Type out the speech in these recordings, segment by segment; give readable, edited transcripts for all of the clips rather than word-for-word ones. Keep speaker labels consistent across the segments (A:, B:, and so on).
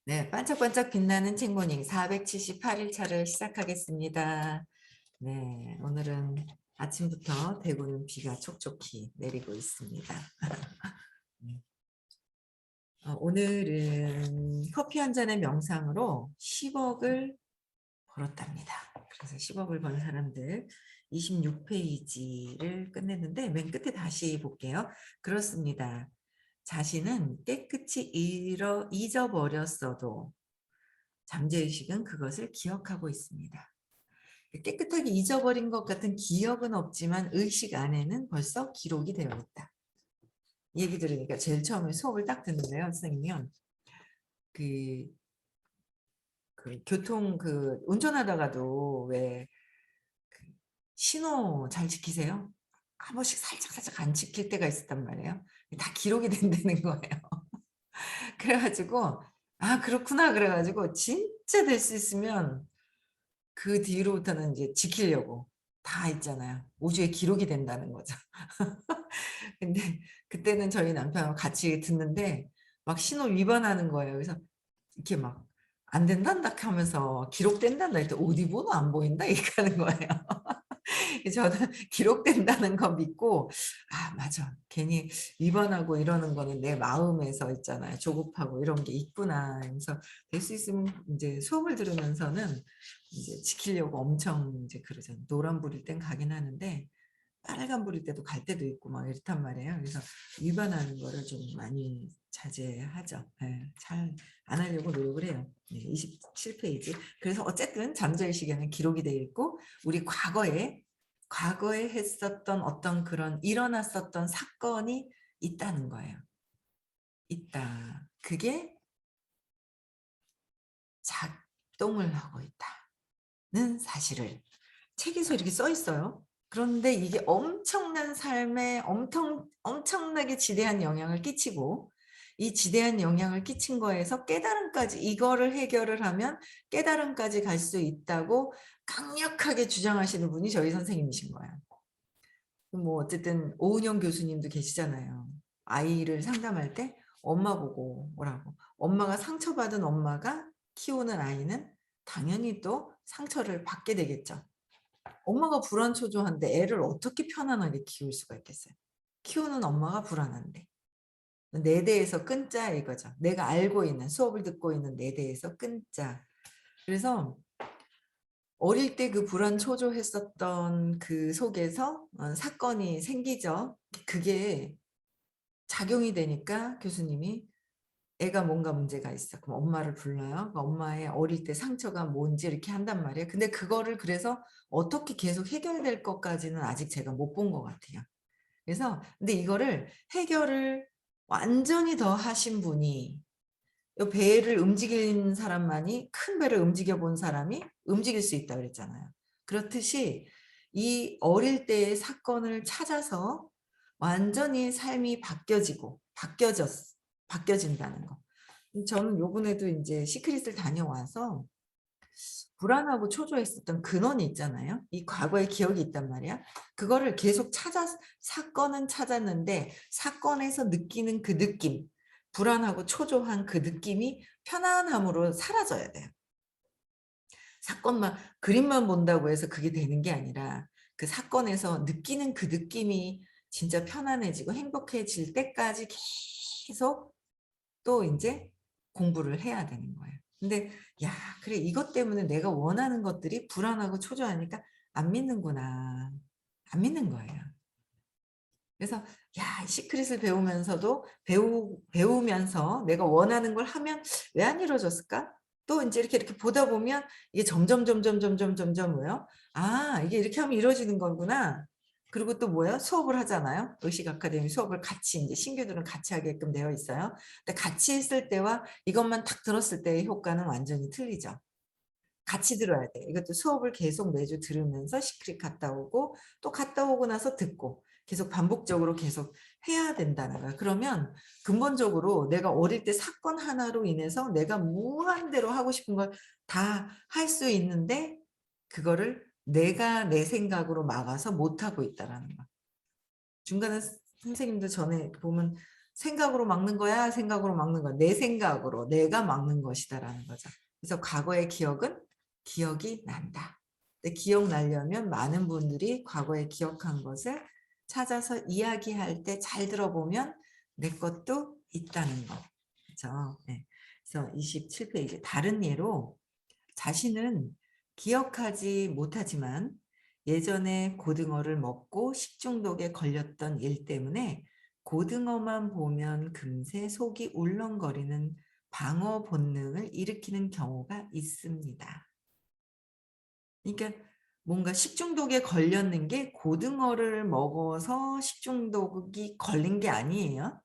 A: 네, 반짝반짝 빛나는 책모닝 478일 차를 시작하겠습니다. 네, 오늘은 아침부터 대구는 비가 촉촉히 내리고 있습니다. 네. 오늘은 커피 한 잔의 명상으로 10억을 벌었답니다. 그래서 10억을 번 사람들 26페이지를 끝냈는데 맨 끝에 다시 볼게요. 그렇습니다. 자신은 깨끗이 잊어버렸어도 잠재의식은 그것을 기억하고 있습니다. 깨끗하게 잊어버린 것 같은 기억은 없지만 의식 안에는 벌써 기록이 되어 있다. 얘기 들으니까 제일 처음에 수업을 딱 듣는데요. 선생님이요. 그, 교통 운전하다가도 왜 신호 잘 지키세요? 한 번씩 살짝 안 지킬 때가 있었단 말이에요. 다 기록이 된다는 거예요. 그래가지고 아 그렇구나 그래가지고 진짜 될 수 있으면 그 뒤로부터는 이제 지키려고 다 있잖아요. 우주에 기록이 된다는 거죠. 근데 그때는 저희 남편하고 같이 듣는데 막 신호 위반하는 거예요. 그래서 이렇게 막 안 된단다 하면서 기록된단다 했더니 어디 번호 안 보인다 이렇게 하는 거예요. 저는 기록된다는 거 믿고 아 맞아 괜히 위반하고 이러는 거는 내 마음에서 있잖아요. 조급하고 이런 게 있구나. 그래서 될 수 있으면 이제 수업을 들으면서는 이제 지키려고 엄청 이제 그러잖아요. 노란불일 땐 가긴 하는데 빨간불일 때도 갈 때도 있고 막 이렇단 말이에요. 그래서 위반하는 거를 좀 많이 자제하죠. 네, 잘 안 하려고 노력을 해요. 네, 27페이지. 그래서 어쨌든 잠재의식에는 기록이 되어 있고 우리 과거에 했었던 어떤 그런 일어났었던 사건이 있다는 거예요. 있다. 그게 작동을 하고 있다는 사실을 책에서 이렇게 써 있어요. 그런데 이게 엄청난 삶에 엄청나게 지대한 영향을 끼치고 이 지대한 영향을 끼친 거에서 깨달음까지 이거를 해결을 하면 깨달음까지 갈 수 있다고 강력하게 주장하시는 분이 저희 선생님이신 거예요. 뭐 어쨌든 오은영 교수님도 계시잖아요. 아이를 상담할 때 엄마 보고 뭐라고 엄마가 상처받은 엄마가 키우는 아이는 당연히 또 상처를 받게 되겠죠. 엄마가 불안초조한데 애를 어떻게 편안하게 키울 수가 있겠어요. 키우는 엄마가 불안한데. 내 대에서 끊자 이거죠. 내가 알고 있는 수업을 듣고 있는 내 대에서 끊자. 그래서 어릴 때 그 불안초조했었던 그 속에서 사건이 생기죠. 그게 작용이 되니까 교수님이 애가 뭔가 문제가 있어. 그럼 엄마를 불러요. 엄마의 어릴 때 상처가 뭔지 이렇게 한단 말이에요. 근데 그거를 그래서 어떻게 계속 해결될 것까지는 아직 제가 못 본 것 같아요. 그래서 근데 이거를 해결을 완전히 더 하신 분이 이 배를 움직이는 사람만이 큰 배를 움직여 본 사람이 움직일 수 있다 그랬잖아요. 그렇듯이 이 어릴 때의 사건을 찾아서 완전히 삶이 바뀌어진다는 거. 저는 요번에도 이제 시크릿을 다녀와서 불안하고 초조했었던 근원이 있잖아요. 이 과거의 기억이 있단 말이야. 그거를 계속 사건은 찾았는데 사건에서 느끼는 그 느낌, 불안하고 초조한 그 느낌이 편안함으로 사라져야 돼요. 사건만, 그림만 본다고 해서 그게 되는 게 아니라 그 사건에서 느끼는 그 느낌이 진짜 편안해지고 행복해질 때까지 계속 또 이제 공부를 해야 되는 거예요. 근데 야 그래 이것 때문에 내가 원하는 것들이 불안하고 초조하니까 안 믿는구나. 안 믿는 거예요. 그래서 야 시크릿을 배우면서도 배우면서 내가 원하는 걸 하면 왜 안 이루어졌을까? 또 이제 이렇게 보다 보면 이게 점점 뭐요? 아 이게 이렇게 하면 이루어지는 거구나. 그리고 또 뭐예요? 수업을 하잖아요. 의식 아카데미 수업을 같이 이제 신규들은 같이 하게끔 되어 있어요. 근데 같이 했을 때와 이것만 탁 들었을 때의 효과는 완전히 틀리죠. 같이 들어야 돼. 이것도 수업을 계속 매주 들으면서 시크릿 갔다 오고 또 갔다 오고 나서 듣고 계속 반복적으로 계속 해야 된다는 거야. 그러면 근본적으로 내가 어릴 때 사건 하나로 인해서 내가 무한대로 하고 싶은 걸 다 할 수 있는데 그거를 내가 내 생각으로 막아서 못하고 있다라는 거. 중간에 선생님도 전에 보면 생각으로 막는 거야? 생각으로 막는 거야? 내 생각으로 내가 막는 것이다라는 거죠. 그래서 과거의 기억은 기억이 난다. 근데 기억나려면 많은 분들이 과거에 기억한 것을 찾아서 이야기할 때 잘 들어보면 내 것도 있다는 거. 그렇죠? 네. 그래서 27페이지 다른 예로 자신은 기억하지 못하지만 예전에 고등어를 먹고 식중독에 걸렸던 일 때문에 고등어만 보면 금세 속이 울렁거리는 방어 본능을 일으키는 경우가 있습니다. 그러니까 뭔가 식중독에 걸렸는 게 고등어를 먹어서 식중독이 걸린 게 아니에요.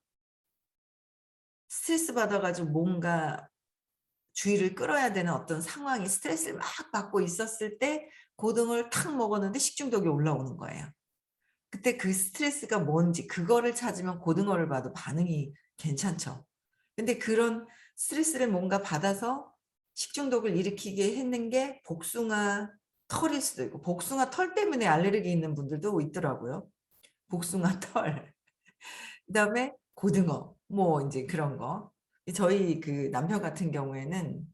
A: 스트레스 받아가지고 뭔가 주의를 끌어야 되는 어떤 상황이 스트레스를 막 받고 있었을 때 고등어를 탁 먹었는데 식중독이 올라오는 거예요. 그때 그 스트레스가 뭔지 그거를 찾으면 고등어를 봐도 반응이 괜찮죠. 근데 그런 스트레스를 뭔가 받아서 식중독을 일으키게 했는 게 복숭아 털일 수도 있고 복숭아 털 때문에 알레르기 있는 분들도 있더라고요. 복숭아 털. 그다음에 고등어 뭐 인제 그런 거. 저희 그 남편 같은 경우에는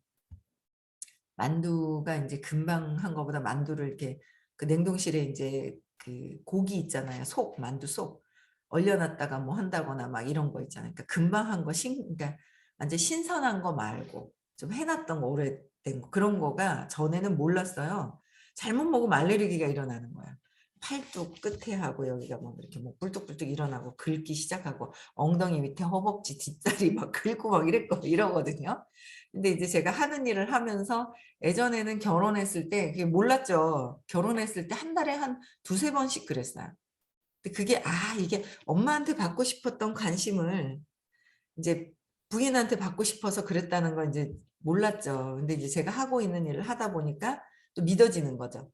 A: 만두가 인제 금방 한 거보다 만두를 이렇게 그 냉동실에 인제 그 고기 있잖아요. 속, 만두 속 얼려 놨다가 뭐 한다거나 막 이런 거 있잖아요. 그러니까 금방 한 거 그러니까 완전 신선한 거 말고 좀 해 놨던 거 오래된 거 그런 거가 전에는 몰랐어요. 잘못 먹으면 알레르기가 일어나는 거예요. 팔뚝 끝에 하고 여기가 막 이렇게 뭐 뿔뚝뿔뚝 일어나고 긁기 시작하고 엉덩이 밑에 허벅지 뒷다리 막 긁고 막 이러거든요. 근데 이제 제가 하는 일을 하면서 예전에는 결혼했을 때 그게 몰랐죠. 결혼했을 때 한 달에 한 두세 번씩 그랬어요. 근데 그게 이게 엄마한테 받고 싶었던 관심을 인제 부인한테 받고 싶어서 그랬다는 걸 인제 몰랐죠. 근데 이제 제가 하고 있는 일을 하다 보니까 또 믿어지는 거죠.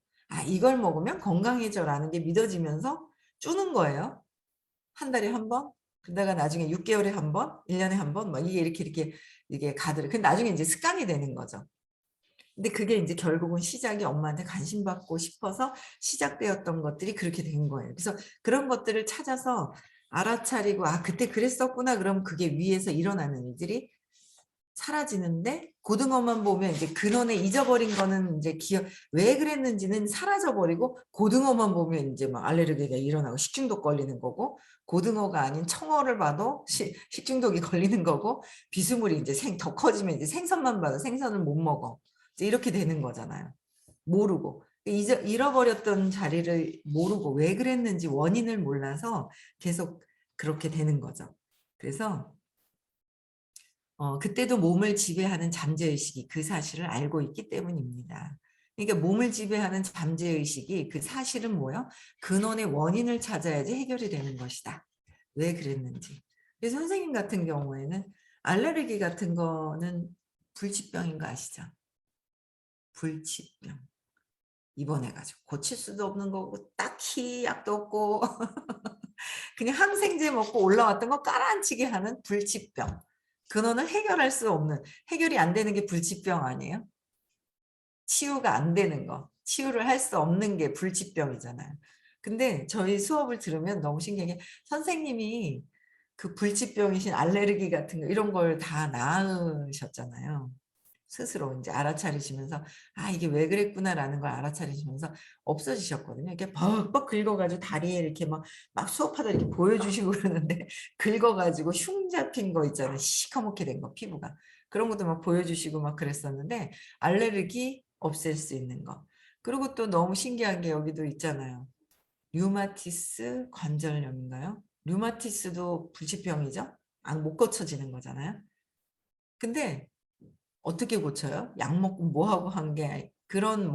A: '이걸 먹으면 건강해져.'라는 게 믿어지면서 주는 거예요. 한 달에 한 번, 그러다가 나중에 6 개월에 한 번, 1 년에 한 번 막 이게 이렇게 이게 가더라고요. 근데 나중에 인제 습관이 되는 거죠. 근데 그게 인제 결국은 시작이 엄마한테 관심받고 싶어서 시작되었던 것들이 그렇게 된 거예요. 그래서 그런 것들을 찾아서 알아차리고 '아 그때 그랬었구나.' 그러면 그게 위에서 일어나는 일들이 사라지는데 고등어만 보면 이제 근원에 잊어버린 거는 인제 기억 왜 그랬는지는 사라져 버리고 고등어만 보면 인제 막 알레르기가 일어나고 식중독 걸리는 거고 고등어가 아닌 청어를 봐도 식중독이 걸리는 거고 비스물이 인제 더 커지면 이제 생선만 봐도 생선을 못 먹어. 이제 이렇게 되는 거잖아요. 모르고. 잃어버렸던 자리를 모르고 왜 그랬는지 원인을 몰라서 계속 그렇게 되는 거죠. 그래서 그때도 몸을 지배하는 잠재의식이 그 사실을 알고 있기 때문입니다. 그러니까 몸을 지배하는 잠재의식이 그 사실은 뭐예요? 근원의 원인을 찾아야지 해결이 되는 것이다. 왜 그랬는지. 그래서 선생님 같은 경우에는 알레르기 같은 거는 불치병인 거 아시죠? 불치병. 입원해 가지고 고칠 수도 없는 거고 딱히 약도 없고 그냥 항생제 먹고 올라왔던 거 깔아앉히게 하는 불치병. 근원을 해결할 수 없는 해결이 안 되는 게 불치병 아니에요? 치유가 안 되는 거. 치유를 할 수 없는 게 불치병이잖아요. 근데 저희 수업을 들으면 너무 신기한 게 선생님이 그 불치병이신 알레르기 같은 거 이런 걸 다 나으셨잖아요. 스스로 인제 알아차리시면서 '아 이게 왜 그랬구나.'라는 걸 알아차리시면서 없어지셨거든요. 이렇게 벅벅 긁어 가지고 다리에 이렇게 막 수업하다 이렇게 보여주시고 그러는데 긁어 가지고 흉 잡힌 거 있잖아요. 시커멓게 된 거 피부가. 그런 것도 막 보여주시고 막 그랬었는데 알레르기 없앨 수 있는 거. 그리고 또 너무 신기한 게 여기도 있잖아요. 류마티스 관절염인가요? 류마티스도 불치병이죠? 못 고쳐지는 거잖아요. 근데 어떻게 고쳐요? 약 먹고 뭐 하고 한 게 그런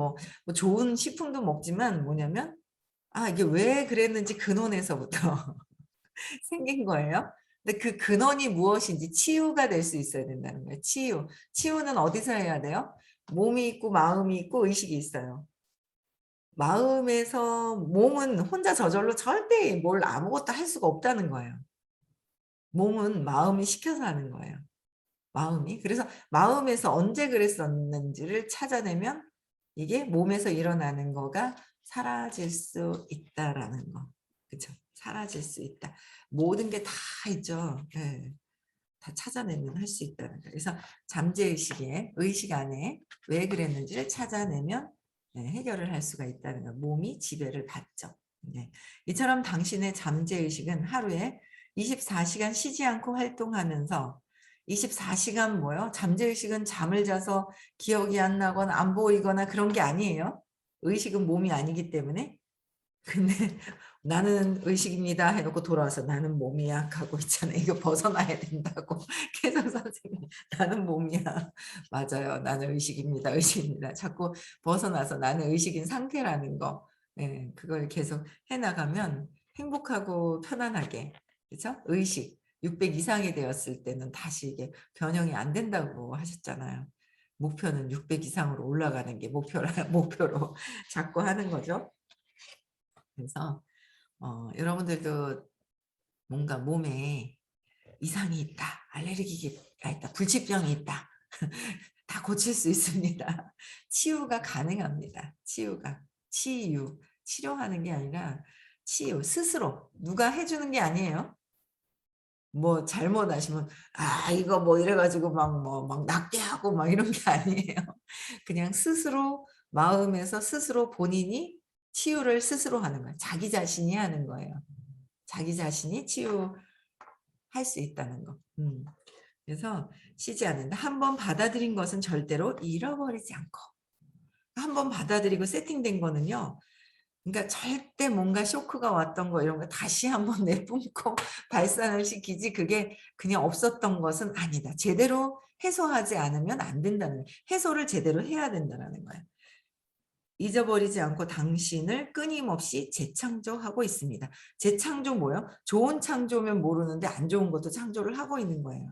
A: 좋은 식품도 먹지만 뭐냐면 이게 왜 그랬는지 근원에서부터 생긴 거예요. 근데 그 근원이 무엇인지 치유가 될 수 있어야 된다는 거예요. 치유. 치유는 어디서 해야 돼요? 몸이 있고 마음이 있고 의식이 있어요. 마음에서 몸은 혼자 저절로 절대 뭘 아무것도 할 수가 없다는 거예요. 몸은 마음이 시켜서 하는 거예요. 마음이. 그래서 마음에서 언제 그랬었는지를 찾아내면 이게 몸에서 일어나는 거가 사라질 수 있다라는 거. 그쵸? 사라질 수 있다. 모든 게 다 있죠. 네. 다 찾아내면 할 수 있다는 거예요. 그래서 잠재의식에 의식 안에 왜 그랬는지를 찾아내면 네, 해결을 할 수가 있다는 거예요. 몸이 지배를 받죠. 네. 이처럼 당신의 잠재의식은 하루에 24시간 쉬지 않고 활동하면서 24시간 뭐요? 잠재의식은 잠을 자서 기억이 안 나거나 안 보이거나 그런 게 아니에요. 의식은 몸이 아니기 때문에. 근데 "나는 의식입니다." 해 놓고 돌아와서 "나는 몸이야." 하고 있잖아요. 이거 벗어나야 된다고. 계속 선생님이 "나는 몸이야." 맞아요. "나는 의식입니다. 의식입니다." 자꾸 벗어나서 나는 의식인 상태라는 거. 예. 그걸 계속 해 나가면 행복하고 편안하게 그죠? 의식 600 이상이 되었을 때는 다시 이게 변형이 안 된다고 하셨잖아요. 목표는 600 이상으로 올라가는 게 목표라 목표로 자꾸 하는 거죠. 그래서 여러분들도 뭔가 몸에 이상이 있다, 알레르기가 있다, 불치병이 있다. 다 고칠 수 있습니다. 치유가 가능합니다. 치유가. 치유. 치료하는 게 아니라 치유. 스스로. 누가 해 주는 게 아니에요. 뭐 잘못하시면 "아 이거 뭐 이래 가지고 막 낫게 하고." 막 이런 게 아니에요. 그냥 스스로 마음에서 스스로 본인이 치유를 스스로 하는 거예요. 자기 자신이 하는 거예요. 자기 자신이 치유할 수 있다는 거. 그래서 쉬지 않는다. 한 번 받아들인 것은 절대로 잃어버리지 않고 한 번 받아들이고 세팅된 거는요. 그러니까 절대 뭔가 쇼크가 왔던 거 이런 거 다시 한번 내뿜고 발산을 시키지 그게 그냥 없었던 것은 아니다. 제대로 해소하지 않으면 안 된다는 거예요. 해소를 제대로 해야 된다는 거예요. 잊어버리지 않고 당신을 끊임없이 재창조하고 있습니다. 재창조 뭐예요? 좋은 창조면 모르는데 안 좋은 것도 창조를 하고 있는 거예요.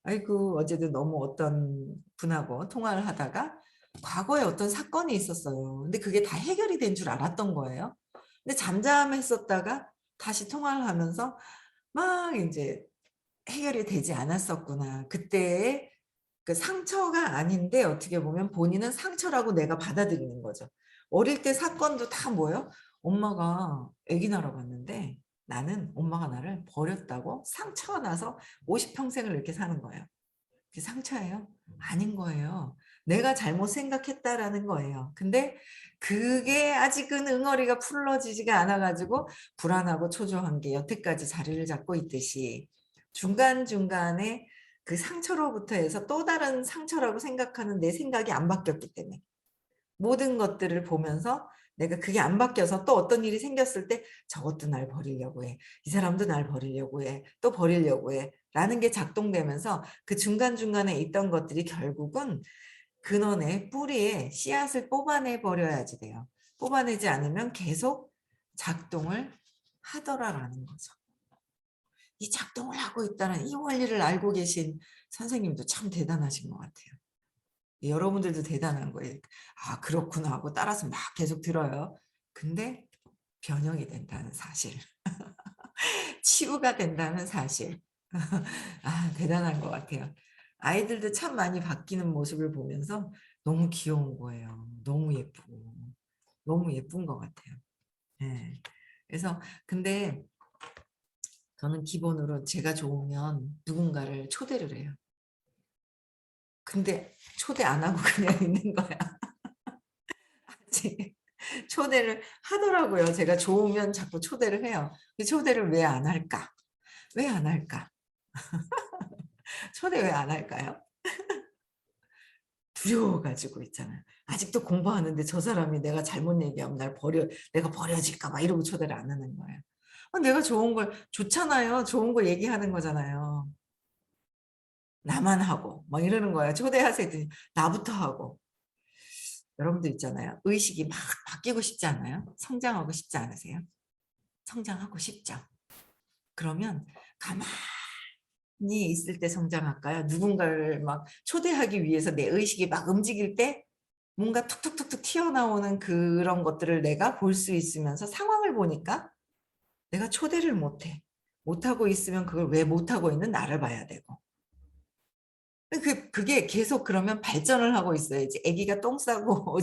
A: 아이고 어제도 너무 어떤 분하고 통화를 하다가 과거에 어떤 사건이 있었어요. 근데 그게 다 해결이 된 줄 알았던 거예요. 근데 잠잠했었다가 다시 통화를 하면서 막 인제 '해결이 되지 않았었구나.' 그때의 그 상처가 아닌데 어떻게 보면 본인은 상처라고 내가 받아들이는 거죠. 어릴 때 사건도 다 뭐예요? 엄마가 아기 낳으러 갔는데 나는 엄마가 나를 버렸다고 상처가 나서 50 평생을 이렇게 사는 거예요. 그게 상처예요? 아닌 거예요. 내가 잘못 생각했다라는 거예요. 근데 그게 아직은 응어리가 풀러지지가 않아 가지고 불안하고 초조한 게 여태까지 자리를 잡고 있듯이 중간중간에 그 상처로부터 해서 또 다른 상처라고 생각하는 내 생각이 안 바뀌었기 때문에 모든 것들을 보면서 내가 그게 안 바뀌어서 또 어떤 일이 생겼을 때 '저것도 날 버리려고 해. 이 사람도 날 버리려고 해. 또 버리려고 해.' 라는 게 작동되면서 그 중간중간에 있던 것들이 결국은 근원의 뿌리에 씨앗을 뽑아내 버려야지 돼요. 뽑아내지 않으면 계속 작동을 하더라라는 거죠. 이 작동을 하고 있다는 이 원리를 알고 계신 선생님도 참 대단하신 것 같아요. 여러분들도 대단한 거예요. '아 그렇구나.' 하고 따라서 막 계속 들어요. 근데 변형이 된다는 사실. 치유가 된다는 사실. 아 대단한 것 같아요. 아이들도 참 많이 바뀌는 모습을 보면서 너무 귀여운 거예요. 너무 예쁘고. 너무 예쁜 것 같아요. 예. 그래서 근데 저는 기본으로 제가 좋으면 누군가를 초대를 해요. 근데 초대 안 하고 그냥 있는 거야. 아직. 초대를 하더라고요. 제가 좋으면 자꾸 초대를 해요. 그 초대를 왜 안 할까? 왜 안 할까? 초대 왜 안 할까요? 두려워 가지고 있잖아요. 아직도 공부하는데 저 사람이 내가 잘못 얘기하면 날 버려 내가 버려질까 봐 이러고 초대를 안 하는 거예요. 내가 좋은 걸 좋잖아요. 좋은 거 얘기하는 거잖아요. 나만 하고 막 이러는 거예요. 초대하세요 했더니 나부터 하고. 여러분들 있잖아요. 의식이 막 바뀌고 싶지 않아요? 성장하고 싶지 않으세요? 성장하고 싶죠. 그러면 가만히 있을 때 성장할까요? 누군가를 막 초대하기 위해서 내 의식이 막 움직일 때 뭔가 툭툭툭툭 튀어나오는 그런 것들을 내가 볼 수 있으면서 상황을 보니까 내가 초대를 못 해. 못 하고 있으면 그걸 왜 못 하고 있는 나를 봐야 되고. 그게 계속 그러면 발전을 하고 있어야지. 아기가 똥 싸고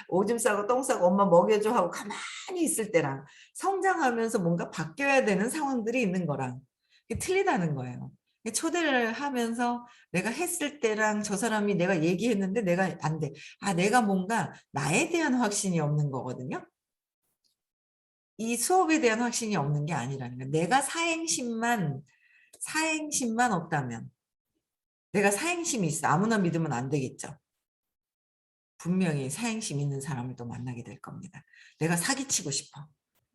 A: 오줌 싸고 똥 싸고 "엄마 먹여 줘." 하고 가만히 있을 때랑 성장하면서 뭔가 바뀌어야 되는 상황들이 있는 거랑 이게 틀리다는 거예요. 초대를 하면서 내가 했을 때랑 저 사람이 내가 얘기했는데 내가 안 돼. 내가 뭔가 나에 대한 확신이 없는 거거든요. 이 수업에 대한 확신이 없는 게 아니라는 거예요. 내가 사행심만 없다면, 내가 사행심이 있어. 아무나 믿으면 안 되겠죠. 분명히 사행심 있는 사람을 또 만나게 될 겁니다. 내가 사기치고 싶어.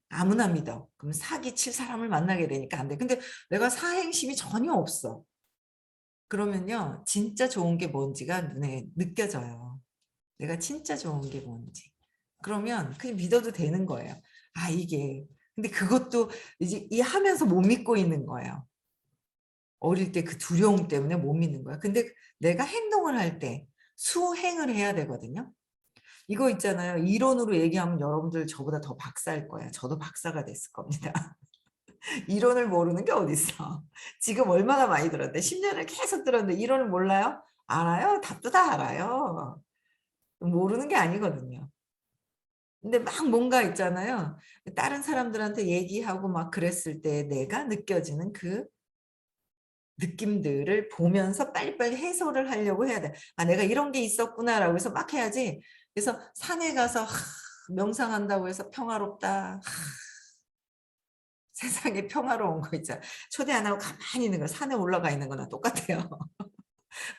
A: 아무나 믿어. 그럼 사기칠 사람을 만나게 되니까 안 돼. 근데 내가 사행심이 전혀 없어. 그러면요, 진짜 좋은 게 뭔지가 눈에 느껴져요. 내가 진짜 좋은 게 뭔지. 그러면 그냥 믿어도 되는 거예요. 이게. 근데 그것도 이제 이 하면서 못 믿고 있는 거예요. 어릴 때 그 두려움 때문에 못 믿는 거야. 근데 내가 행동을 할 때 수행을 해야 되거든요. 이거 있잖아요. 이론으로 얘기하면 여러분들 저보다 더 박사일 거예요. 저도 박사가 됐을 겁니다. 이론을 모르는 게 어딨어. 지금 얼마나 많이 들었는데 10년을 계속 들었는데 이론을 몰라요? 알아요. 답도 다 알아요. 모르는 게 아니거든요. 근데 막 뭔가 있잖아요. 다른 사람들한테 얘기하고 막 그랬을 때 내가 느껴지는 그 느낌들을 보면서 빨리빨리 해소를 하려고 해야 돼. '내가 이런 게 있었구나.'라고 해서 막 해야지. 그래서 산에 가서 명상한다고 해서 평화롭다. 세상에 평화로운 거 있잖아. 초대 안 하고 가만히 있는 거 산에 올라가 있는 거나 똑같아요.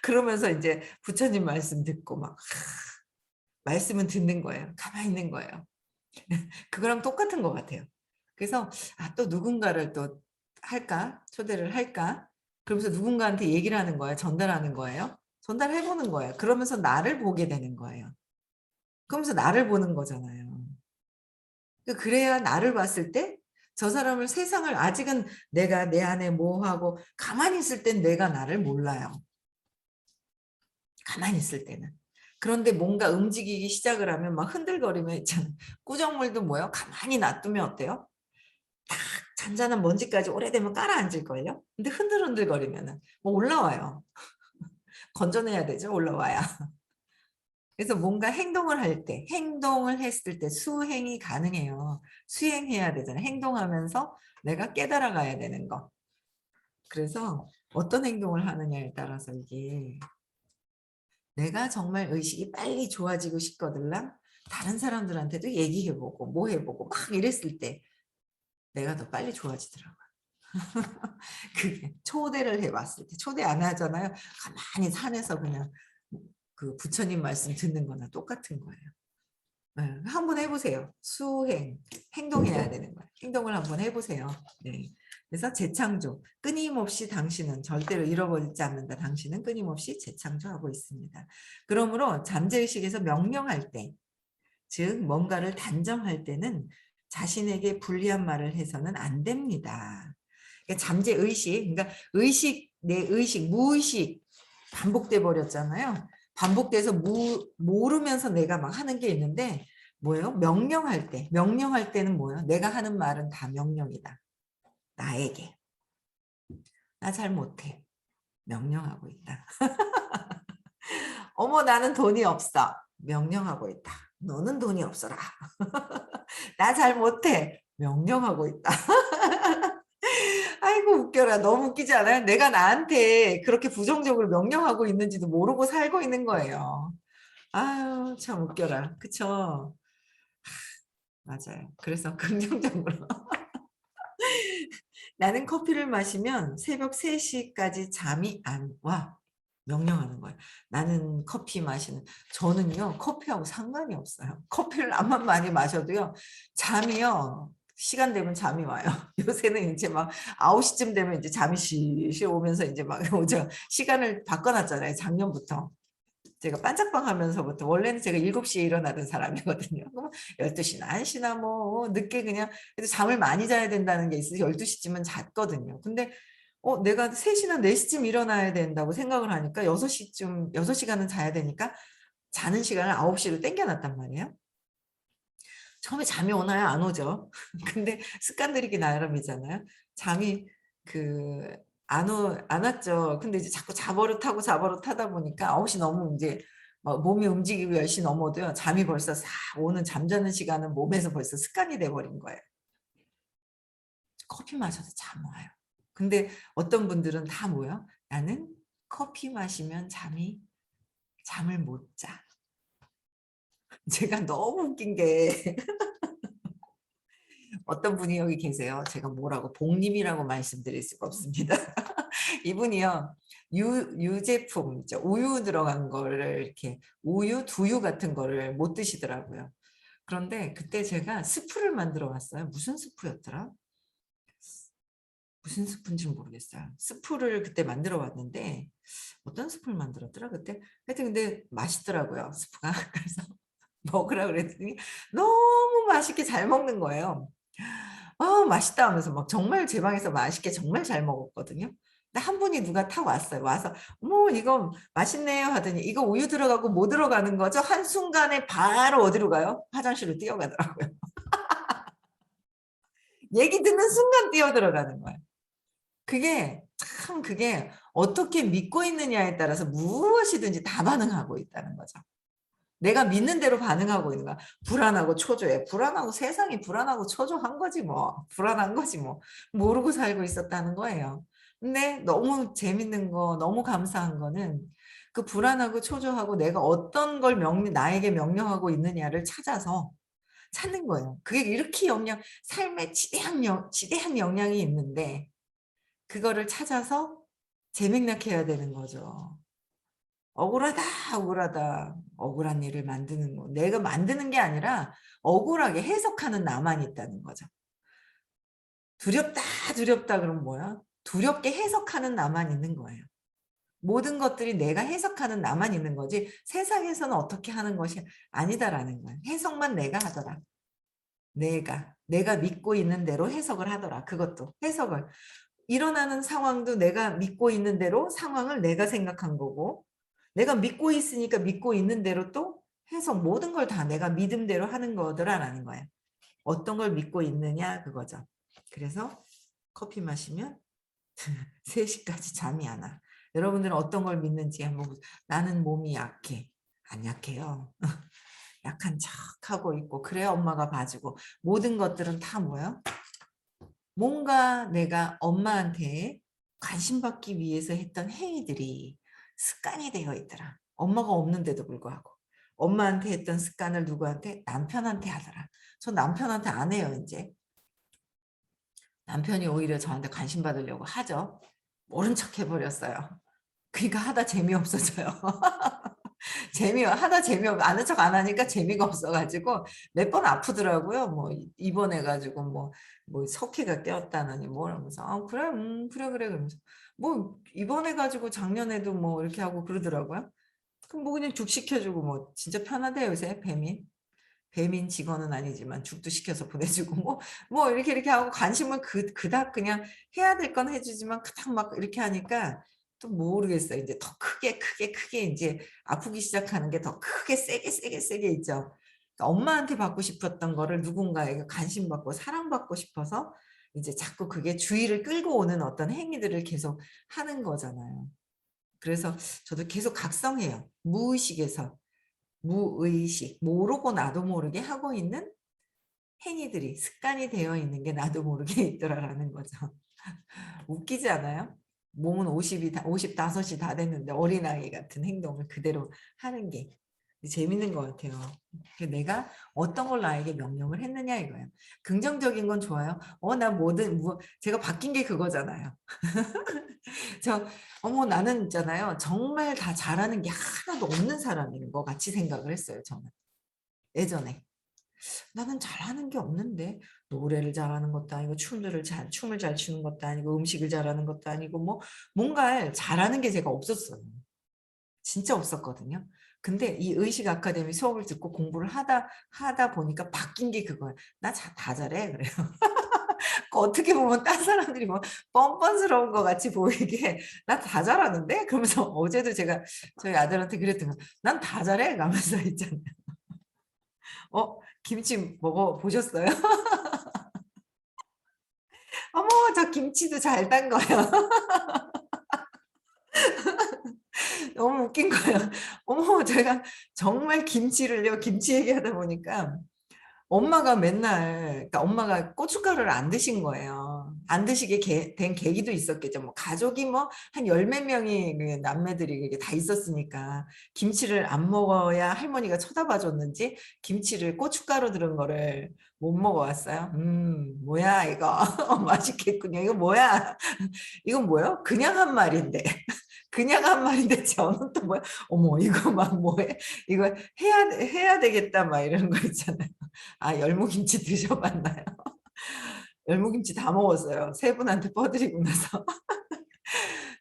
A: 그러면서 인제 부처님 말씀 듣고 막 말씀은 듣는 거예요. 가만히 있는 거예요. 그거랑 똑같은 것 같아요. 그래서 또 누군가를 또 할까? 초대를 할까? 그러면서 누군가한테 얘기를 하는 거예요. 전달하는 거예요. 전달해 보는 거예요. 그러면서 나를 보게 되는 거예요. 그러면서 나를 보는 거잖아요. 그래야 나를 봤을 때 저 사람을 세상을 아직은 내가 내 안에 뭐 하고 가만히 있을 땐 내가 나를 몰라요. 가만히 있을 때는. 그런데 뭔가 움직이기 시작을 하면 막 흔들거리면 있잖아요. 꾸정물도 뭐예요? 가만히 놔두면 어때요? 딱 잔잔한 먼지까지 오래되면 가라앉을걸요? 근데 흔들흔들거리면은 뭐 올라와요. 건져내야 되죠, 올라와야. 그래서 뭔가 행동을 했을 때 수행이 가능해요. 수행해야 되잖아요. 행동하면서 내가 깨달아 가야 되는 거. 그래서 어떤 행동을 하느냐에 따라서 이게 내가 정말 의식이 빨리 좋아지고 싶거들랑 다른 사람들한테도 얘기해 보고 뭐 해 보고 막 이랬을 때 내가 더 빨리 좋아지더라고요. 그게 초대를 해 봤을 때 초대 안 하잖아요. 가만히 산에서 그냥 그 부처님 말씀 듣는 거나 똑같은 거예요. 예. 한번 해 보세요. 수행. 행동해야 되는 거예요. 행동을 한번 해 보세요. 네. 그래서 재창조. 끊임없이 당신은 절대로 잃어버리지 않는다. 당신은 끊임없이 재창조하고 있습니다. 그러므로 잠재의식에서 명령할 때, 즉 뭔가를 단정할 때는 자신에게 불리한 말을 해서는 안 됩니다. 그러니까 잠재의식, 그러니까 내 의식, 무의식 반복돼 버렸잖아요. 반복돼서 모르면서 내가 막 하는 게 있는데 뭐예요? 명령할 때는 뭐예요? 내가 하는 말은 다 명령이다. 나에게. 나 잘 못해. 명령하고 있다. 어머 나는 돈이 없어. 명령하고 있다. 너는 돈이 없어라. 나 잘 못해. 명령하고 있다. 아이고 웃겨라. 너무 웃기지 않아요? 내가 나한테 그렇게 부정적으로 명령하고 있는지도 모르고 살고 있는 거예요. 아유 참 웃겨라. 그쵸? 맞아요. 그래서 긍정적으로 나는 커피를 마시면 새벽 3 시까지 잠이 안 와. 명령하는 거예요. 나는 커피 마시는 저는요 커피하고 상관이 없어요. 커피를 암만 많이 마셔도요 잠이요 시간 되면 잠이 와요. 요새는 인제 막 9 시쯤 되면 인제 잠이 실실 오면서 인제 막 오죠. 시간을 바꿔 놨잖아요 작년부터. 제가 반짝방하면서부터 원래는 제가 7 시에 일어나던 사람이거든요. 그러면 12 시나 1 시나 뭐 늦게 그냥 그래도 잠을 많이 자야 된다는 게 있어서 12 시쯤은 잤거든요. 근데 내가 3 시나 4 시쯤 일어나야 된다고 생각을 하니까 6 시쯤 6 시간은 자야 되니까 자는 시간을 9 시로 당겨 놨단 말이에요. 처음에 잠이 오나요? 안 오죠. 근데 습관 들이기 나름이잖아요. 잠이 그 안 왔죠. 근데 이제 자꾸 자버릇하다 보니까 9시 너무 이제 몸이 움직이고 10시 넘어도요. 잠이 벌써 싹 오는 잠자는 시간은 몸에서 벌써 습관이 돼 버린 거예요. 커피 마셔도 잠 와요. 근데 어떤 분들은 다 뭐예요? "나는 커피 마시면 잠을 못 자." 제가 너무 웃긴 게 어떤 분이 여기 계세요. 제가 뭐라고 복님이라고 말씀드릴 수가 없습니다. 이분이요. 유제품 있죠. 우유 들어간 거를 이렇게 우유, 두유 같은 거를 못 드시더라고요. 그런데 그때 제가 스프를 만들어 왔어요. 무슨 스프였더라? 무슨 스프인지 모르겠어요. 스프를 그때 만들어 왔는데 어떤 스프를 만들었더라 그때? 하여튼 근데 맛있더라고요, 스프가. 그래서 먹으라 그랬더니 너무 맛있게 잘 먹는 거예요. "아 맛있다." 하면서 막 정말 제 방에서 맛있게 정말 잘 먹었거든요. 근데 한 분이 누가 탁 왔어요. 와서 "어머 이거 맛있네요." 하더니 "이거 우유 들어가고 뭐 들어가는 거죠?" 한순간에 바로 어디로 가요? 화장실로 뛰어가더라고요. 얘기 듣는 순간 뛰어들어가는 거예요. 그게 어떻게 믿고 있느냐에 따라서 무엇이든지 다 반응하고 있다는 거죠. 내가 믿는 대로 반응하고 있는 거야. 불안하고 초조해. 불안하고 세상이 불안하고 초조한 거지 뭐. 불안한 거지 뭐. 모르고 살고 있었다는 거예요. 근데 너무 재밌는 거 너무 감사한 거는 그 불안하고 초조하고 내가 어떤 걸 나에게 명령하고 있느냐를 찾는 거예요. 그게 이렇게 삶에 지대한 영향이 있는데 그거를 찾아서 재맹락해야 되는 거죠. 억울하다, 억울하다. 억울한 일을 만드는 거. 내가 만드는 게 아니라 억울하게 해석하는 나만 있다는 거죠. 두렵다, 두렵다 그러면 뭐야? 두렵게 해석하는 나만 있는 거예요. 모든 것들이 내가 해석하는 나만 있는 거지 세상에서는 어떻게 하는 것이 아니다라는 거예요. 해석만 내가 하더라. 내가 믿고 있는 대로 해석을 하더라. 그것도 해석을. 일어나는 상황도 내가 믿고 있는 대로 상황을 내가 생각한 거고 내가 믿고 있으니까 믿고 있는 대로 또 해석 모든 걸 다 내가 믿음대로 하는 거더라라는 거예요. 어떤 걸 믿고 있느냐 그거죠. 그래서 커피 마시면 3시까지 잠이 안 와. 여러분들은 어떤 걸 믿는지 한번 보세요. 나는 몸이 약해. 안 약해요. 약한 척하고 있고 그래야 엄마가 봐주고 모든 것들은 다 뭐예요? 뭔가 내가 엄마한테 관심받기 위해서 했던 행위들이 습관이 되어 있더라. 엄마가 없는데도 불구하고. 엄마한테 했던 습관을 누구한테? 남편한테 하더라. 저 남편한테 안 해요, 이제. 남편이 오히려 저한테 관심 받으려고 하죠. 모른 척 해버렸어요. 그러니까 하다 재미없어져요. 하다 재미없 아는 척 안 하니까 재미가 없어 가지고 몇 번 아프더라고요. 뭐 입원해 가지고 뭐 석회가 꼈다느니 뭐 이러면서 "아 그래? 그래, 그래." 그러면서 뭐 입원해 가지고 작년에도 뭐 이렇게 하고 그러더라고요. 그럼 뭐 그냥 죽 시켜 주고 뭐 진짜 편하대요 요새 배민. 배민 직원은 아니지만 죽도 시켜서 보내 주고 뭐 이렇게 하고 관심을 그닥 그냥 해야 될 건 해 주지만 그닥 막 이렇게 하니까 또 모르겠어요. 인제 더 크게 인제 아프기 시작하는 게 더 크게 세게 있죠. 그러니까 엄마한테 받고 싶었던 거를 누군가에게 관심받고 사랑받고 싶어서 이제 자꾸 그게 주의를 끌고 오는 어떤 행위들을 계속 하는 거잖아요. 그래서 저도 계속 각성해요. 무의식에서. 무의식, 모르고 나도 모르게 하고 있는 행위들이 습관이 되어 있는 게 나도 모르게 있더라라는 거죠. 웃기지 않아요? 몸은 55이 다 됐는데 어린아이 같은 행동을 그대로 하는 게 재밌는 것 같아요. 내가 어떤 걸 나에게 명령을 했느냐 이거예요. 긍정적인 건 좋아요. 나 제가 바뀐 게 그거잖아요. 저 어머 나는 있잖아요. 정말 다 잘하는 게 하나도 없는 사람인 것 같이 생각을 했어요 저는. 예전에. '나는 잘하는 게 없는데 노래를 잘하는 것도 아니고 춤을 잘 추는 것도 아니고 음식을 잘하는 것도 아니고 뭐 뭔가를 잘하는 게 제가 없었어요. 진짜 없었거든요. 근데 이 의식 아카데미 수업을 듣고 공부를 하다 보니까 바뀐 게 그거예요. "나 다 잘해." 그래요. 그 어떻게 보면 딴 사람들이 뭐 뻔뻔스러운 것 같이 보이게 "나 다 잘하는데?" 그러면서 어제도 제가 저희 아들한테 그랬던 거예요. "난 다 잘해." 라면서 있잖아요. 김치 먹어 보셨어요? 어머 저 김치도 잘 담궈요. 너무 웃긴 거예요. 어머 제가 정말 김치를요. 김치 얘기하다 보니까 엄마가 맨날 그러니까 엄마가 고춧가루를 안 드신 거예요. 안 드시게 된 계기도 있었겠죠. 뭐 가족이 뭐 한 열 몇 명이 그 남매들이 그게 다 있었으니까 김치를 안 먹어야 할머니가 쳐다봐 줬는지 김치를 고춧가루 들은 거를 못 먹어왔어요. 뭐야 이거 맛있겠군요. 이거 뭐야? 이건 뭐요? 그냥 한 말인데. 그냥 한 말인데 저는 또 뭐야? 어머 이거 막 뭐해? 이거 해야 되겠다 막 이런 거 있잖아요. 아 열무김치 드셔봤나요? 열무김치 다 먹었어요. 세 분한테 퍼드리고 나서.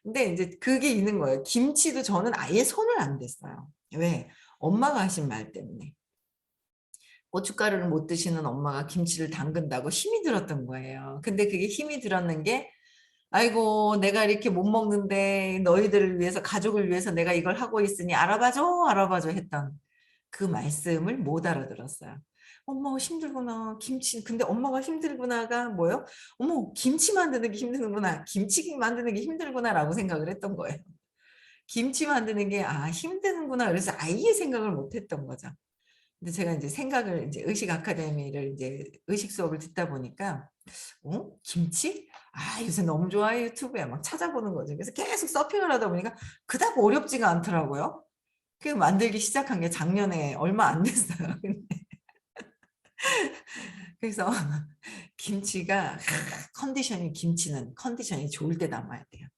A: 근데 이제 그게 있는 거예요. 김치도 저는 아예 손을 안 댔어요. 왜? 엄마가 하신 말 때문에. 고춧가루를 못 드시는 엄마가 김치를 담근다고 힘이 들었던 거예요. 근데 그게 힘이 들었는 게 아이고 내가 이렇게 못 먹는데 너희들을 위해서 가족을 위해서 내가 이걸 하고 있으니 알아봐줘 알아봐줘 했던 그 말씀을 못 알아들었어요. 어머 힘들구나 김치 근데 엄마가 힘들구나가 뭐요? 어머 김치 만드는 게 힘드는구나 김치 만드는 게 힘들구나라고 생각을 했던 거예요. 김치 만드는 게 아 힘드는구나 그래서 아예 생각을 못 했던 거죠. 근데 제가 이제 생각을 이제 의식 아카데미를 이제 의식 수업을 듣다 보니까 김치? 아 요새 너무 좋아요 유튜브에 막 찾아보는 거죠. 그래서 계속 서핑을 하다 보니까 그닥 어렵지가 않더라고요. 그 만들기 시작한 게 작년에 얼마 안 됐어요. 그래서 김치가 컨디션이 김치는 컨디션이 좋을 때 담아야 돼요.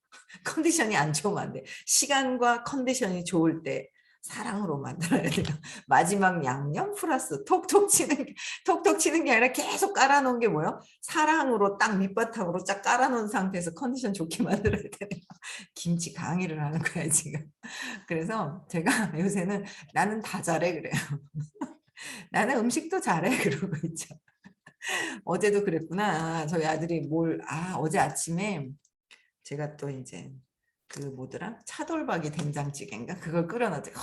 A: 컨디션이 안 좋으면 안 돼. 시간과 컨디션이 좋을 때 사랑으로 만들어야 돼요. 마지막 양념 플러스 톡톡 치는 게 아니라 계속 깔아놓은 게 뭐예요? 사랑으로 딱 밑바탕으로 쫙 깔아놓은 상태에서 컨디션 좋게 만들어야 돼요. 김치 강의를 하는 거야 지금. 그래서 제가 요새는 나는 다 잘해 그래요. 나는 음식도 잘해 그러고 있죠. 어제도 그랬구나. 저희 아들이 어제 아침에 제가 또 이제 그 뭐더라? 차돌박이 된장찌개인가? 그걸 끓여놨더니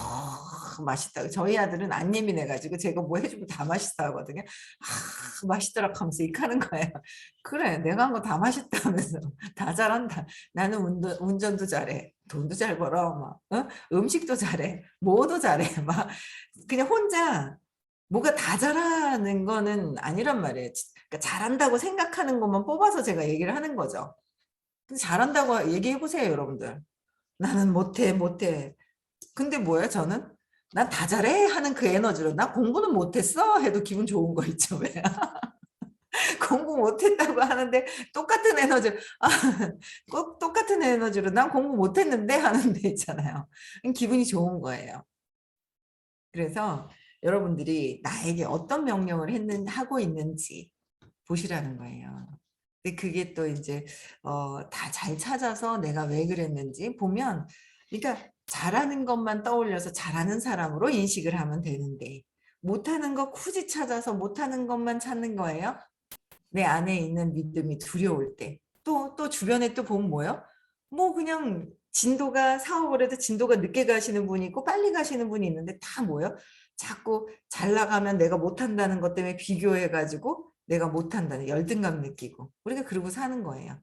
A: 맛있다고. 저희 아들은 안 예민해가지고 제가 뭐 해주면 다 맛있다 하거든요. 맛있더라 하면서 이카는 거예요. 그래 내가 한 거 다 맛있다 하면서 다 잘한다. 나는 운전도 잘해. 돈도 잘 벌어. 막 음식도 잘해. 뭐도 잘해. 막 그냥 혼자 뭐가 다 잘하는 거는 아니란 말이에요. 그러니까 잘한다고 생각하는 것만 뽑아서 제가 얘기를 하는 거죠. 근데 잘한다고 얘기해 보세요, 여러분들. 나는 못해. 근데 뭐예요, 저는? 난 다 잘해 하는 그 에너지로 나 공부는 못했어 해도 기분 좋은 거 있죠, 왜? 공부 못했다고 하는데 똑같은 에너지, 꼭 똑같은 에너지로 난 공부 못했는데 하는 데 있잖아요. 기분이 좋은 거예요. 그래서 여러분들이 나에게 어떤 명령을 하고 있는지 보시라는 거예요. 근데 그게 또 이제 다 잘 찾아서 내가 왜 그랬는지 보면 그러니까 잘하는 것만 떠올려서 잘하는 사람으로 인식을 하면 되는데 못하는 거 굳이 찾아서 못하는 것만 찾는 거예요. 내 안에 있는 믿음이 두려울 때. 또 주변에 또 보면 뭐예요? 뭐 그냥 사업을 해도 진도가 늦게 가시는 분이 있고 빨리 가시는 분이 있는데 다 뭐예요? 자꾸 잘 나가면 내가 못한다는 것 때문에 비교해가지고 내가 못한다는 열등감 느끼고 우리가 그러고 사는 거예요.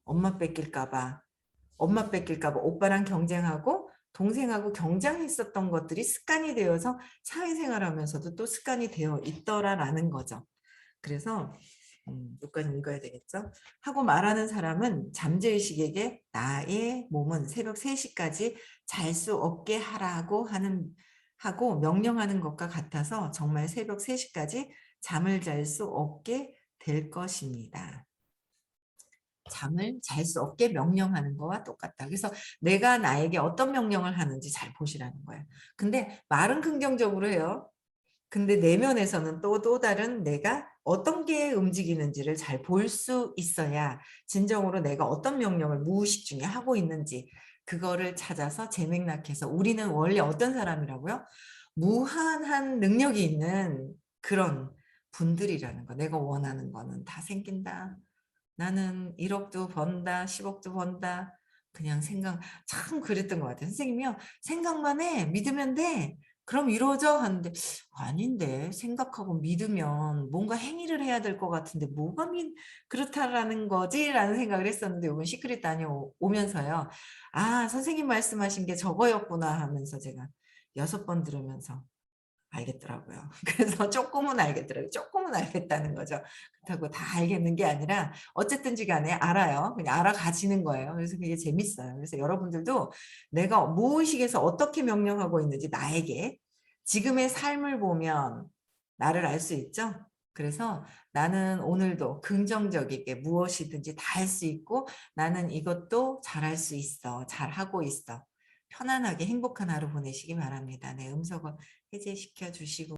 A: 엄마 뺏길까 봐. 엄마 뺏길까 봐 오빠랑 경쟁하고 동생하고 경쟁했었던 것들이 습관이 되어서 사회생활하면서도 또 습관이 되어 있더라라는 거죠. 그래서 여기까지 읽어야 되겠죠? 하고 말하는 사람은 잠재의식에게 나의 몸은 새벽 3시까지 잘 수 없게 하고 명령하는 것과 같아서 정말 새벽 3시까지 잠을 잘 수 없게 될 것입니다. 잠을 잘 수 없게 명령하는 거와 똑같다. 그래서 내가 나에게 어떤 명령을 하는지 잘 보시라는 거예요. 근데 말은 긍정적으로 해요. 근데 내면에서는 또 다른 내가 어떤 게 움직이는지를 잘 볼 수 있어야 진정으로 내가 어떤 명령을 무의식 중에 하고 있는지 그거를 찾아서 재맥락해서 우리는 원래 어떤 사람이라고요? 무한한 능력이 있는 그런 분들이라는 거. 내가 원하는 거는 다 생긴다. 나는 1억도 번다, 10억도 번다. 그냥 참 그랬던 것 같아요. 선생님이요. 생각만 해. 믿으면 돼. 그럼 이러죠? 하는데 아닌데 생각하고 믿으면 뭔가 행위를 해야 될 것 같은데 뭐가 그렇다라는 거지라는 생각을 했었는데 요번 시크릿 다녀오면서요. 아, 선생님 말씀하신 게 저거였구나 하면서 제가 6번 들으면서 알겠더라고요. 그래서 쪼끔은 알겠더라고요. 쪼끔은 알겠다는 거죠. 그렇다고 다 알겠는 게 아니라 어쨌든지 간에 알아요. 그냥 알아가지는 거예요. 그래서 그게 재밌어요. 그래서 여러분들도 내가 무의식에서 어떻게 명령하고 있는지 나에게 지금의 삶을 보면 나를 알 수 있죠? 그래서 나는 오늘도 긍정적이게 무엇이든지 다 할 수 있고 나는 이것도 잘할 수 있어. 잘하고 있어. 편안하게 행복한 하루 보내시기 바랍니다. 네, 음성을 해제시켜 주시고